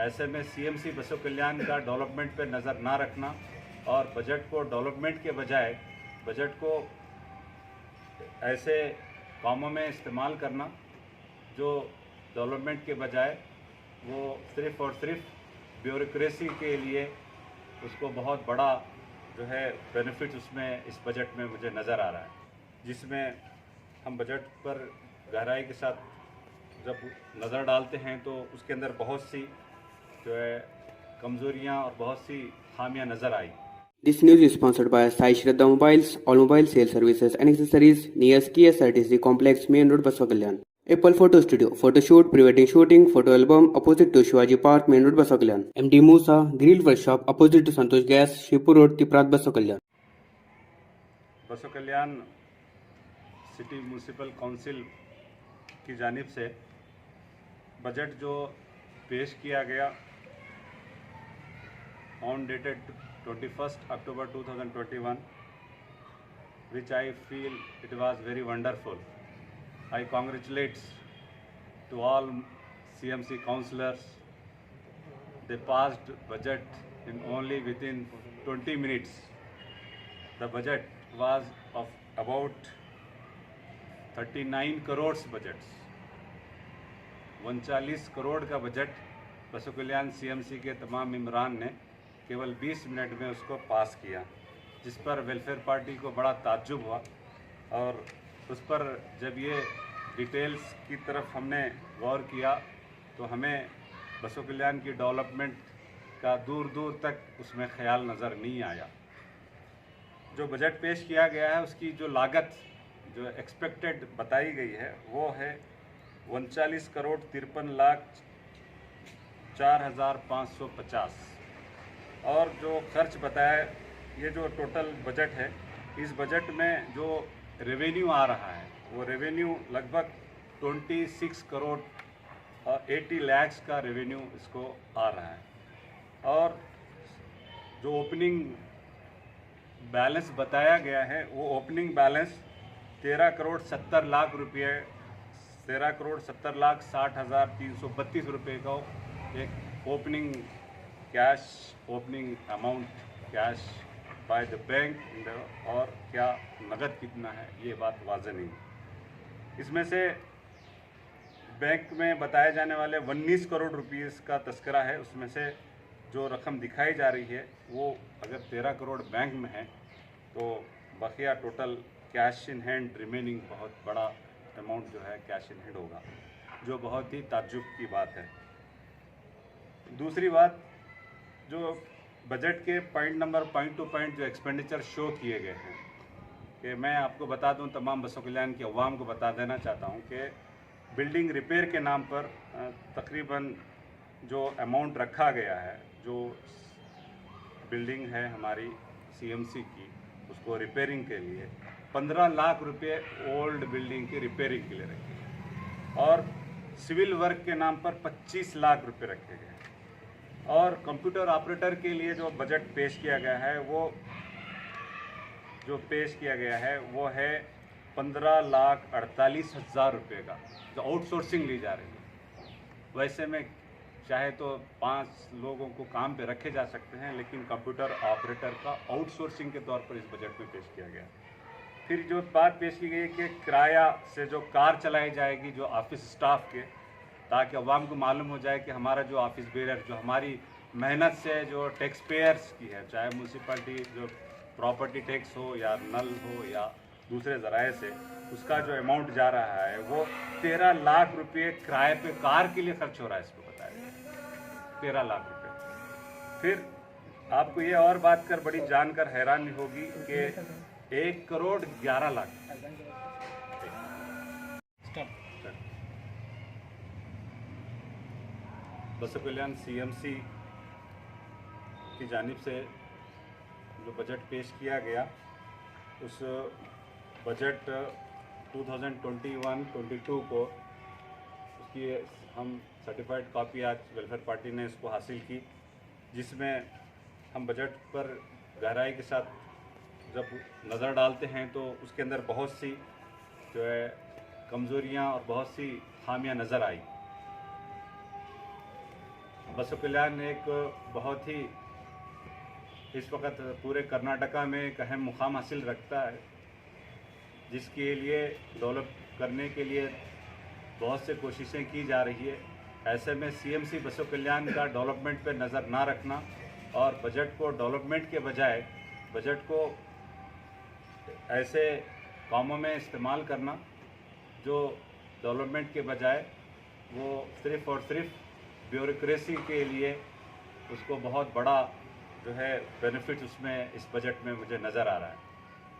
ऐसे में सीएमसी बसों कल्याण का डेवलपमेंट पे नज़र ना रखना और बजट को डेवलपमेंट के बजाय बजट को ऐसे कामों में इस्तेमाल करना जो डेवलपमेंट के बजाय वो सिर्फ़ और सिर्फ ब्यूरोक्रेसी के लिए उसको बहुत बड़ा जो है बेनिफिट उसमें इस बजट में मुझे नज़र आ रहा है, जिसमें हम बजट पर गहराई के साथ जब नज़र डालते हैं तो उसके अंदर बहुत सी जो है कमज़ोरियाँ और बहुत सी खामियां नज़र आई। This news is sponsored by Sai Shraddha Mobiles, all mobile sales services and accessories near KSRTC Complex, Main Road, Basvakalyan. Apple Photo Studio, photo shoot, pre-wedding shooting, photo album, opposite to Shivaji Park, Main Road, Basvakalyan. MD Musa, Grill Workshop, opposite to Santosh Gas, Shivpur Road, Tiprat, Basvakalyan. Basavakalyan city municipal council की जानिब से budget जो पेश किया गया on dated 21st October 2021, which I feel it was very wonderful. I congratulate to all CMC councillors. They passed budget in only within 20 minutes. The budget was of about 39 crores budgets. 39 crore का budget बसों कल्याण CMC के तमाम मेंबरान ने केवल 20 minute में उसको पास किया, जिस पर वेलफेयर पार्टी को बड़ा ताज्जुब हुआ। और उस पर जब ये डिटेल्स की तरफ हमने गौर किया तो हमें बसों कल्याण की डेवलपमेंट का दूर दूर तक उसमें ख्याल नज़र नहीं आया। जो बजट पेश किया गया है उसकी जो लागत जो एक्सपेक्टेड बताई गई है वो है 39 करोड़ 53 लाख 4,550 और जो खर्च बताया, ये जो टोटल बजट है, इस बजट में जो रेवेन्यू आ रहा है वो रेवेन्यू लगभग 26 करोड़ 80 लाख का रेवेन्यू इसको आ रहा है। और जो ओपनिंग बैलेंस बताया गया है वो ओपनिंग बैलेंस 13 करोड़ 70 लाख रुपये 13 करोड़ 70 लाख 60,332 रुपये का एक opening cash opening amount cash by the bank और क्या नगद कितना है ये बात वाज़ेह नहीं। इसमें से बैंक में बताए जाने वाले 19 करोड़ रुपीस का तस्करा है, उसमें से जो रकम दिखाई जा रही है वो अगर 13 करोड़ बैंक में है तो बकिया total cash in hand remaining बहुत बड़ा अमाउंट जो है कैश इन हैंड होगा, जो बहुत ही ताज्जुब की बात है। दूसरी बात, जो बजट के पॉइंट टू पॉइंट जो एक्सपेंडिचर शो किए गए हैं कि मैं आपको बता दूं, तमाम बसों कल्याण की अवाम को बता देना चाहता हूं कि बिल्डिंग रिपेयर के नाम पर तकरीबन जो अमाउंट रखा गया है, जो बिल्डिंग है हमारी सीएमसी की उसको रिपेयरिंग के लिए 15 लाख रुपए ओल्ड बिल्डिंग की रिपेयरिंग के लिए रखे और सिविल वर्क के नाम पर 25 लाख रुपए रखे गए और कंप्यूटर ऑपरेटर के लिए जो बजट पेश किया गया है वो है 15,48,000 रुपये का, जो आउटसोर्सिंग ली जा रही है। वैसे में चाहे तो 5 लोगों को काम पे रखे जा सकते हैं, लेकिन कंप्यूटर ऑपरेटर का आउटसोर्सिंग के तौर पर इस बजट में पेश किया गया। फिर जो बात पेश की गई कि किराया से जो कार चलाई जाएगी जो ऑफिस स्टाफ के, ताकि अवाम को मालूम हो जाए कि हमारा जो ऑफिस बेयर जो हमारी मेहनत से जो टैक्स पेयर्स की है, चाहे म्यूनसिपलिटी जो प्रॉपर्टी टैक्स हो या नल हो या दूसरे ज़राए से, उसका जो अमाउंट जा रहा है वो 13 लाख रुपये किराए पे कार के लिए खर्च हो रहा है। इसको बताया 13 लाख रुपये। फिर आपको ये और बात कर बड़ी जानकर हैरानी होगी कि 1 करोड़ 11 लाख बसों कल्याण सीएमसी की जानिब से जो बजट पेश किया गया, उस बजट 2021-22 को उसकी हम सर्टिफाइड कॉपी आज वेलफेयर पार्टी ने इसको हासिल की, जिसमें हम बजट पर गहराई के साथ जब नज़र डालते हैं तो उसके अंदर बहुत सी जो है कमज़ोरियाँ और बहुत सी खामियां नज़र आई। बसव कल्याण एक बहुत ही इस वक्त पूरे कर्नाटका में एक अहम मुकाम हासिल रखता है, जिसके लिए डेवलप करने के लिए बहुत से कोशिशें की जा रही है। ऐसे में सीएमसी बसव कल्याण का डेवलपमेंट पे नज़र ना रखना और बजट को डेवलपमेंट के बजाय बजट को ऐसे कामों में इस्तेमाल करना जो डेवलपमेंट के बजाय वो सिर्फ़ और सिर्फ ब्यूरोक्रेसी के लिए उसको बहुत बड़ा जो है बेनिफिट उसमें इस बजट में मुझे नज़र आ रहा है।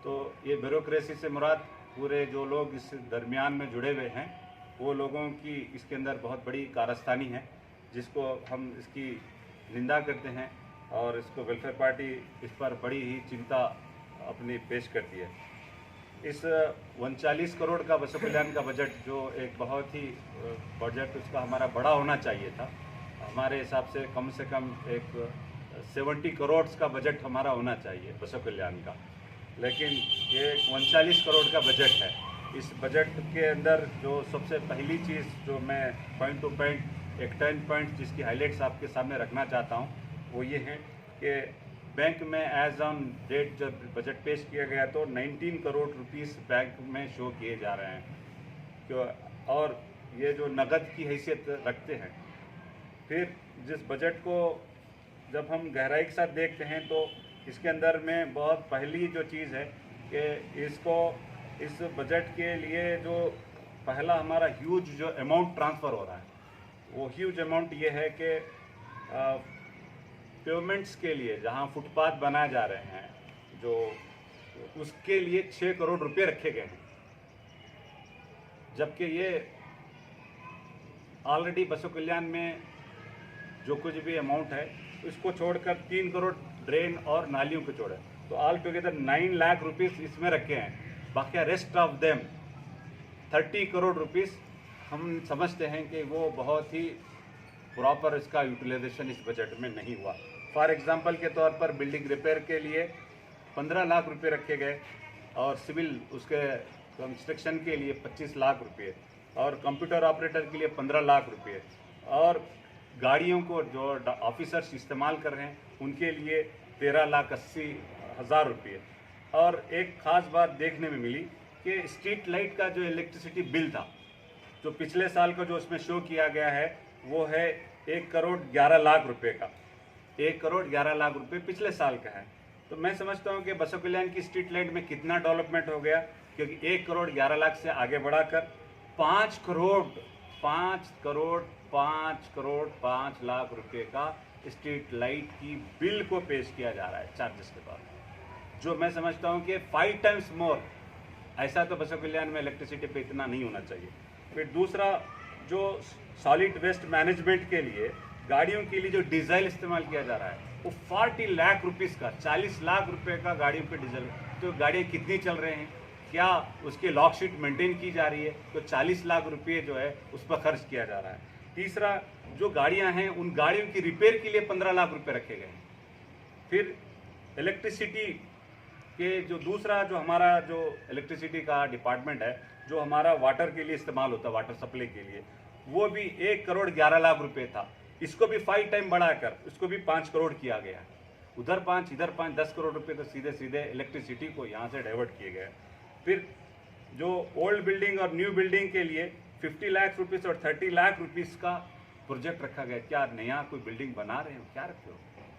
तो ये ब्यूरोक्रेसी से मुराद पूरे जो लोग इस दरमियान में जुड़े हुए हैं वो लोगों की इसके अंदर बहुत बड़ी कारस्तानी है, जिसको हम इसकी निंदा करते हैं और इसको वेलफेयर पार्टी इस पर बड़ी ही चिंता अपनी पेश करती है। इस 39 करोड़ का बसव कल्याण का बजट जो एक बहुत ही बजट उसका हमारा बड़ा होना चाहिए था, हमारे हिसाब से कम एक 70 करोड़ का बजट हमारा होना चाहिए बसव कल्याण का, लेकिन ये 39 करोड़ का बजट है। इस बजट के अंदर जो सबसे पहली चीज़ जो मैं पॉइंट टू पॉइंट एक 10 पॉइंट जिसकी हाईलाइट्स आपके सामने रखना चाहता हूँ वो ये है कि बैंक में एज ऑन डेट जब बजट पेश किया गया तो 19 करोड़ रुपीस बैंक में शो किए जा रहे हैं क्यों, और ये जो नगद की हैसियत रखते हैं। फिर जिस बजट को जब हम गहराई के साथ देखते हैं तो इसके अंदर में बहुत पहली जो चीज़ है कि इस बजट के लिए जो पहला हमारा ह्यूज जो अमाउंट ट्रांसफ़र हो रहा है वो ह्यूज अमाउंट ये है कि पेमेंट्स के लिए जहां फुटपाथ बनाए जा रहे हैं जो उसके लिए 6 करोड़ रुपए रखे गए हैं, जबकि ये ऑलरेडी बसव कल्याण में जो कुछ भी अमाउंट है उसको छोड़कर 3 करोड़ ड्रेन और नालियों को छोड़े तो ऑल टुगेदर 9 लाख रुपीस इसमें रखे हैं। बाकी rest of them 30 crore rupees हम समझते हैं कि वो बहुत ही प्रॉपर इसका यूटिलाइजेशन इस बजट में नहीं हुआ। फॉर एग्जांपल के तौर पर बिल्डिंग रिपेयर के लिए 15 लाख रुपए रखे गए और सिविल उसके कंस्ट्रक्शन के लिए 25 लाख रुपए और कंप्यूटर ऑपरेटर के लिए 15 लाख रुपए और गाड़ियों को जो ऑफिसर्स इस्तेमाल कर रहे हैं उनके लिए 13,80,000 रुपये। और एक ख़ास बात देखने में मिली कि स्ट्रीट लाइट का जो इलेक्ट्रिसिटी बिल था जो पिछले साल का जो उसमें शो किया गया है वो है 1 करोड़ 11 लाख रुपए का। 1 करोड़ 11 लाख रुपए पिछले साल का है। तो मैं समझता हूँ कि बसव कल्याण की स्ट्रीट लाइट में कितना डेवलपमेंट हो गया, क्योंकि 1 करोड़ 11 लाख से आगे बढ़ाकर 5 करोड़ 5 लाख रुपए का स्ट्रीट लाइट की बिल को पेश किया जा रहा है चार्जेस के तौर पर, जो मैं समझता हूँ कि 5 टाइम्स मोर। ऐसा तो बसव कल्याण में इलेक्ट्रिसिटी पे इतना नहीं होना चाहिए। फिर दूसरा जो सॉलिड वेस्ट मैनेजमेंट के लिए गाड़ियों के लिए जो डीजल इस्तेमाल किया जा रहा है वो 40 लाख रुपीस का 40 लाख रुपए का गाड़ियों पे डीजल। तो गाड़ियाँ कितनी चल रहे हैं, क्या उसकी लॉक शीट मेंटेन की जा रही है, तो 40 लाख रुपये जो है उस पर खर्च किया जा रहा है। तीसरा जो गाड़ियाँ हैं उन गाड़ियों की रिपेयर के लिए 15 लाख रुपये रखे गए हैं। फिर इलेक्ट्रिसिटी के जो दूसरा जो हमारा जो इलेक्ट्रिसिटी का डिपार्टमेंट है जो हमारा वाटर के लिए इस्तेमाल होता है, वाटर सप्लाई के लिए, वो भी 1 करोड़ 11 लाख रुपए था। इसको भी 5 टाइम बढ़ाकर उसको भी 5 करोड़ किया गया। उधर 5 इधर 5 10 करोड़ रुपए तो सीधे सीधे इलेक्ट्रिसिटी को यहाँ से डाइवर्ट किए गए। फिर जो ओल्ड बिल्डिंग और न्यू बिल्डिंग के लिए 50 लाख रुपीस और 30 लाख रुपीस का प्रोजेक्ट रखा गया। क्या नया कोई बिल्डिंग बना रहे हो, क्या रखे हो?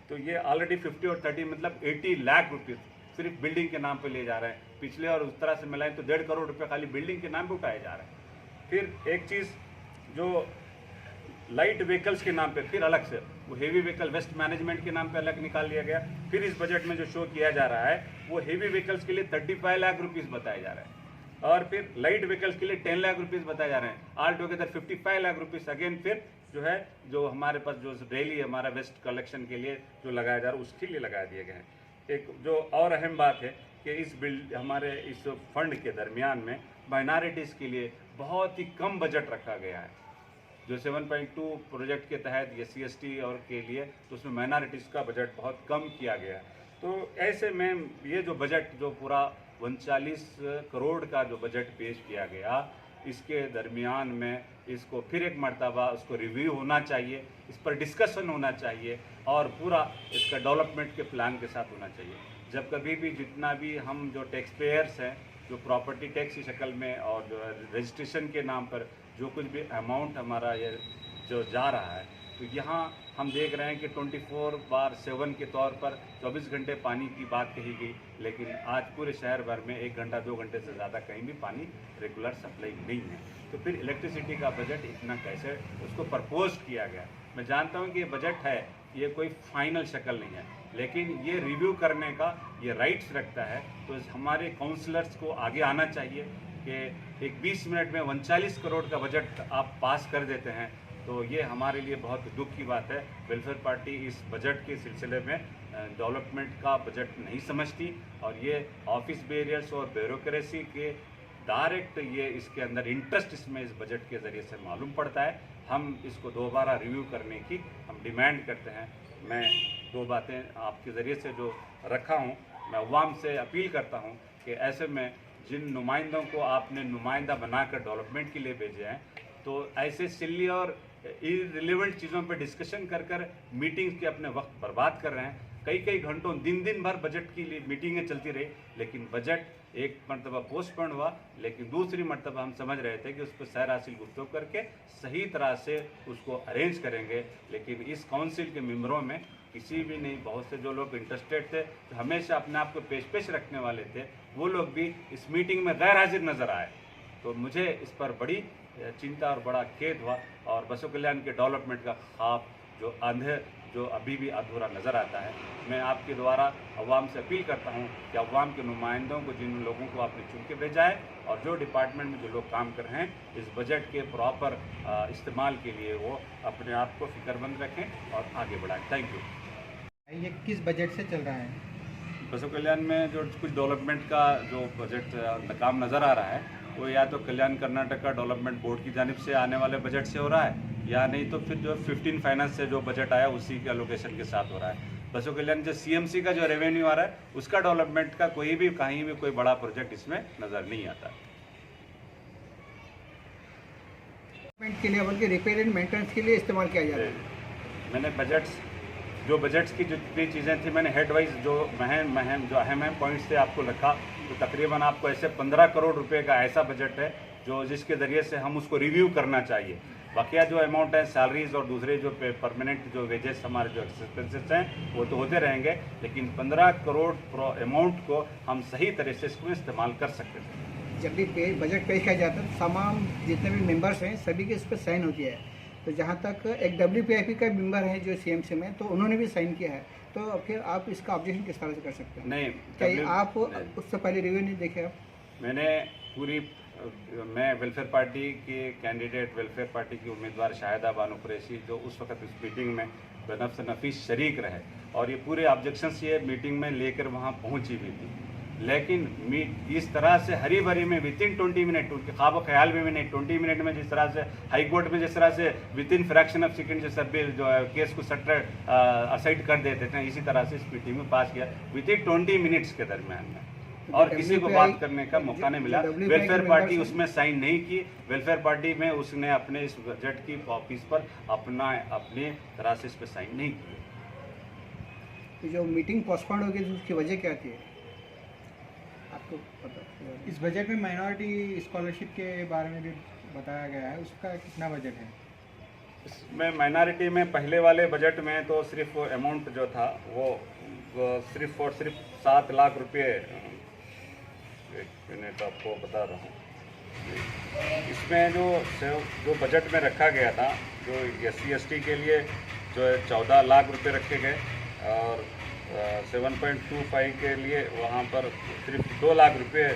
तो ये ऑलरेडी 50 और 30 मतलब 80 लाख रुपीस सिर्फ बिल्डिंग के नाम पे ले जा रहे हैं। पिछले और उस तरह से मिलाएं तो 1.5 करोड़ रुपए खाली बिल्डिंग के नाम पे उठाए जा रहे हैं। फिर एक चीज़ जो लाइट व्हीकल्स के नाम पे फिर अलग से वो हेवी व्हीकल वेस्ट मैनेजमेंट के नाम पे अलग निकाल लिया गया। फिर इस बजट में जो शो किया जा रहा है वो हेवी व्हीकल्स के लिए 35 लाख रुपीस बताए जा रहे हैं और फिर लाइट व्हीकल्स के लिए 10 लाख रुपीस बताए जा रहे हैं। All together 55 lakh rupees again फिर जो है जो हमारे पास जो डेली हमारा वेस्ट कलेक्शन के लिए जो लगाया जा रहा है उसके लिए लगा दिए गए हैं। एक जो और अहम बात है कि हमारे इस फंड के दरमियान में माइनॉरिटीज़ के लिए बहुत ही कम बजट रखा गया है। जो 7.2 प्रोजेक्ट के तहत SC/ST और के लिए तो उसमें माइनॉरिटीज़ का बजट बहुत कम किया गया है। तो ऐसे में ये जो बजट जो पूरा 39 करोड़ का जो बजट पेश किया गया, इसके दरमियान में इसको फिर एक मर्तबा उसको रिव्यू होना चाहिए, इस पर डिस्कशन होना चाहिए और पूरा इसका डेवलपमेंट के प्लान के साथ होना चाहिए। जब कभी भी जितना भी हम जो टैक्स पेयर्स हैं, जो प्रॉपर्टी टैक्स की शक्ल में और जो रजिस्ट्रेशन के नाम पर जो कुछ भी अमाउंट हमारा ये जो जा रहा है, तो यहाँ हम देख रहे हैं कि 24/7 के तौर पर 24 घंटे पानी की बात कही गई, लेकिन आज पूरे शहर भर में 1 घंटा 2 घंटे से ज़्यादा कहीं भी पानी रेगुलर सप्लाई नहीं है। तो फिर इलेक्ट्रिसिटी का बजट इतना कैसे उसको प्रपोज किया गया। मैं जानता हूँ कि ये बजट है, ये कोई फाइनल शक्ल नहीं है, लेकिन ये रिव्यू करने का ये राइट्स रखता है। तो हमारे काउंसलर्स को आगे आना चाहिए कि एक 20 मिनट में 39 करोड़ का बजट आप पास कर देते हैं, तो ये हमारे लिए बहुत दुख की बात है। वेलफेयर पार्टी इस बजट के सिलसिले में डेवलपमेंट का बजट नहीं समझती और ये ऑफिस बैरियर्स और ब्यूरोक्रेसी के डायरेक्ट ये इसके अंदर इंटरेस्ट इसमें इस बजट के ज़रिए से मालूम पड़ता है। हम इसको दोबारा रिव्यू करने की हम डिमांड करते हैं। मैं 2 बातें आपके ज़रिए से जो रखा हूँ, मैं अवाम से अपील करता हूँ कि ऐसे में जिन नुमाइंदों को आपने नुमाइंदा बनाकर डेवलपमेंट के लिए भेजे हैं, तो ऐसे सिल्ली और इररिलेवेंट चीज़ों पर डिस्कशन कर कर मीटिंग्स के अपने वक्त बर्बाद कर रहे हैं। कई घंटों दिन भर बजट की लिए मीटिंगें चलती रही, लेकिन बजट एक मरतबा पोस्टपोन हुआ, लेकिन दूसरी मरतबा हम समझ रहे थे कि उस पर सैर हासिल गुफ्तगू करके सही तरह से उसको अरेंज करेंगे। लेकिन इस काउंसिल के मेंबरों में किसी भी नहीं, बहुत से जो लोग इंटरेस्टेड थे, जो हमेशा अपने आप को पेश रखने वाले थे, वो लोग भी इस मीटिंग में गैर हाजिर नज़र आए। तो मुझे इस पर बड़ी चिंता और बड़ा खेद हुआ और बसो कल्याण के डेवलपमेंट का ख्वाब जो अभी भी अधूरा नज़र आता है। मैं आपके द्वारा अवाम से अपील करता हूं कि अवाम के नुमाइंदों को, जिन लोगों को आपने चुन के भेजा है और जो डिपार्टमेंट में जो लोग काम कर रहे हैं, इस बजट के प्रॉपर इस्तेमाल के लिए वो अपने आप को फिक्रमंद रखें और आगे बढ़ाएं। Thank you. ये किस बजट से चल रहा है? बसो कल्याण में जो कुछ डेवलपमेंट का जो बजट काम नज़र आ रहा है, वो या तो कल्याण कर्नाटक डेवलपमेंट बोर्ड की जानिब से आने वाले बजट से हो रहा है, या नहीं तो फिर जो 15 फाइनेंस से जो बजट आया उसी के एलोकेशन के साथ हो रहा है। बसो कल्याण जो सीएमसी का जो रेवेन्यू आ रहा है, उसका डेवलपमेंट का कोई भी कहीं भी कोई बड़ा प्रोजेक्ट इसमें नज़र नहीं आता। के लिए बल्कि रिपेयर एंड मेंटेनेंस के लिए इस्तेमाल किया जा रहा है। मैंने बजट्स की जितनी चीज़ें थी, मैंने हेड वाइज जो अहम पॉइंट्स थे आपको रखा। तो तकरीबन आपको ऐसे 15 करोड़ रुपए का ऐसा बजट है जो जिसके ज़रिए से हम उसको रिव्यू करना चाहिए। बाकिया जो अमाउंट है, सैलरीज और दूसरे जो परमानेंट जो वेजेस, हमारे जो एक्सपेंसेस हैं, वो तो होते रहेंगे, लेकिन 15 करोड़ अमाउंट को हम सही तरह से इसको इस्तेमाल कर सकते थे। जब भी बजट पेश किया जाता है तो तमाम जितने भी मेंबर्स हैं सभी के इस पर साइन होती है। तो जहाँ तक एक WPIP का मेंबर है जो CMC में, तो उन्होंने भी साइन किया है, तो फिर आप इसका ऑब्जेक्शन किस तरह से कर सकते हैं? नहीं, क्या आप उससे पहले रिव्यू नहीं देखे? आप मैं वेलफेयर पार्टी के कैंडिडेट, वेलफेयर पार्टी की उम्मीदवार शाहिदा बानो कुरैशी, जो उस वक्त इस मीटिंग में बनफ्स नफीस शरीक रहे और ये पूरे ऑब्जेक्शंस ये मीटिंग में लेकर वहाँ पहुँची भी थी, लेकिन इस तरह से हरी भरी में वितिन 20 मिनट, उनके ख्वाब ख्याल में भी नहीं, 20 मिनट में जिस तरह से हाई कोर्ट में जिस तरह से वितिन फ्रैक्शन ऑफ सेकंड जैसा बिल जो है केस को सटर असाइड कर देते थे, इसी तरह से इस मीटिंग में पास किया वितिन 20 मिनट्स के दरमियान में, और किसी को बात करने का मौका नहीं मिला। वेलफेयर पार्टी उसमें साइन नहीं की। वेलफेयर पार्टी में उसने अपने इस बजट की कॉपीज पर अपनी तरह से इस पर साइन नहीं की। तो जो मीटिंग पोस्टपोन हो गई उसकी वजह क्या थी आपको पता? इस बजट में माइनॉरिटी स्कॉलरशिप के बारे में भी बताया गया है, उसका कितना बजट है? इसमें माइनॉरिटी में पहले वाले बजट में तो सिर्फ अमाउंट जो था वो सिर्फ और सिर्फ 7 लाख रुपये, एक मिनट आपको बता रहा हूँ। इसमें जो बजट में रखा गया था, जो SC ST के लिए जो है 14 लाख रुपए रखे गए और 7.25 के लिए वहाँ पर सिर्फ 2 लाख रुपए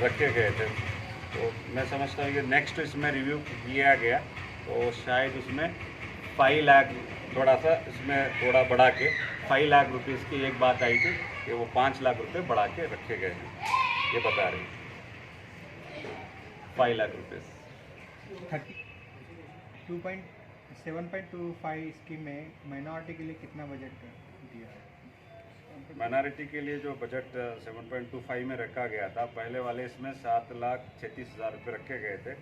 रखे गए थे। तो मैं समझता हूँ कि नेक्स्ट इसमें रिव्यू किया गया तो शायद उसमें 5 लाख थोड़ा बढ़ा के 5 लाख रुपये की एक बात आई थी कि वो 5 लाख रुपए बढ़ा के रखे गए हैं, ये बता रही 5 लाख रुपये। 7.25 स्कीम में माइनॉरिटी के लिए कितना बजट दिया है? माइनॉरिटी के लिए जो बजट 7.25 में रखा गया था, पहले वाले इसमें 7,36,000 रुपये रखे गए थे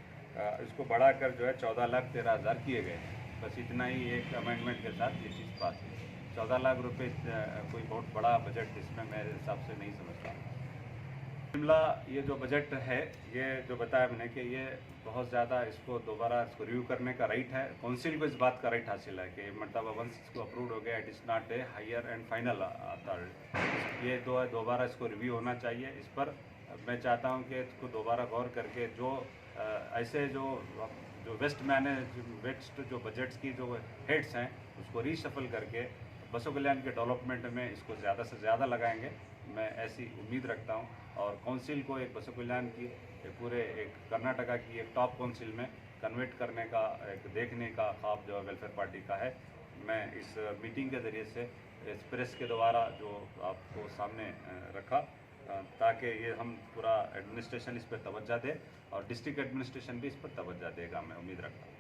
इसको बढ़ाकर जो है 14,13,000 किए गए हैं। बस इतना ही एक अमेंडमेंट के साथ ये चीज़ पास है। 14 लाख रुपए कोई बहुत बड़ा बजट इसमें मेरे हिसाब से नहीं समझता। शिमला ये जो बजट है, ये जो बताया मैंने कि ये बहुत ज़्यादा इसको दोबारा इसको रिव्यू करने का राइट है। काउंसिल को इस बात का राइट हासिल है कि मतलब वंस इसको अप्रूव हो गया, it is not a higher and final authority. ये दोबारा इसको रिव्यू होना चाहिए। इस पर मैं चाहता हूँ कि इसको दोबारा गौर करके जो ऐसे जो वेस्ट जो बजट्स की जो हेड्स हैं उसको रीशफल करके बसों कल्याण के डेवलपमेंट में इसको ज़्यादा से ज़्यादा लगाएंगे, मैं ऐसी उम्मीद रखता हूँ। और काउंसिल को एक बसों कल्याण की पूरे एक कर्नाटका की एक टॉप काउंसिल में कन्वर्ट करने का एक देखने का ख्वाब जो वेलफेयर पार्टी का है। मैं इस मीटिंग के ज़रिए से इस प्रेस के द्वारा जो आपको सामने रखा, ताकि ये हम पूरा एडमिनिस्ट्रेशन इस पर तवज्जो दे और डिस्ट्रिक्ट एडमिनिस्ट्रेशन भी इस पर तवज्जो देगा, मैं उम्मीद रखता हूँ।